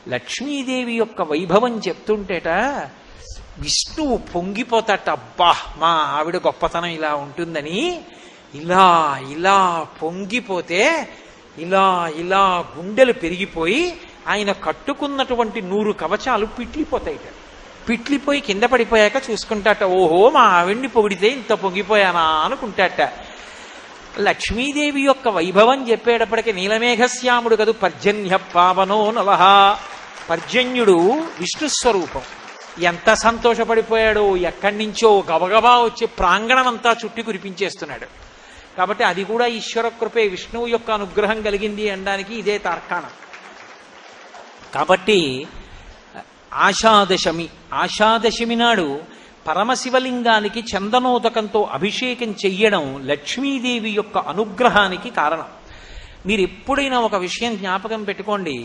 లక్ష్మీదేవి యొక్క వైభవం చెప్తుంటేట విష్ణువు పొంగిపోతాట. అబ్బా, మా ఆవిడ గొప్పతనం ఇలా ఉంటుందని ఇలా ఇలా పొంగిపోతే ఇలా ఇలా గుండెలు పెరిగిపోయి ఆయన కట్టుకున్నటువంటి 100 కవచాలు పిట్లిపోతాయిట. పిట్లిపోయి కింద పడిపోయాక చూసుకుంటాట, ఓహో మా ఆవిడ్ని పొగిడితే ఇంత పొంగిపోయానా అనుకుంటాట. లక్ష్మీదేవి యొక్క వైభవం చెప్పేటప్పటికి నీలమేఘశ్యాముడు కదూ పర్జన్య పావనో నలహ. పర్జన్యుడు విష్ణుస్వరూపం. ఎంత సంతోషపడిపోయాడో, ఎక్కడి నుంచో గబగబా వచ్చి ప్రాంగణం అంతా చుట్టి కురిపించేస్తున్నాడు. కాబట్టి అది కూడా ఈశ్వర కృపే, విష్ణువు యొక్క అనుగ్రహం కలిగింది అనడానికి ఇదే తార్కాణం. కాబట్టి ఆషాదశమి నాడు పరమశివలింగానికి చందనోదకంతో అభిషేకం చెయ్యడం లక్ష్మీదేవి యొక్క అనుగ్రహానికి కారణం. మీరు ఎప్పుడైనా ఒక విషయం జ్ఞాపకం పెట్టుకోండి,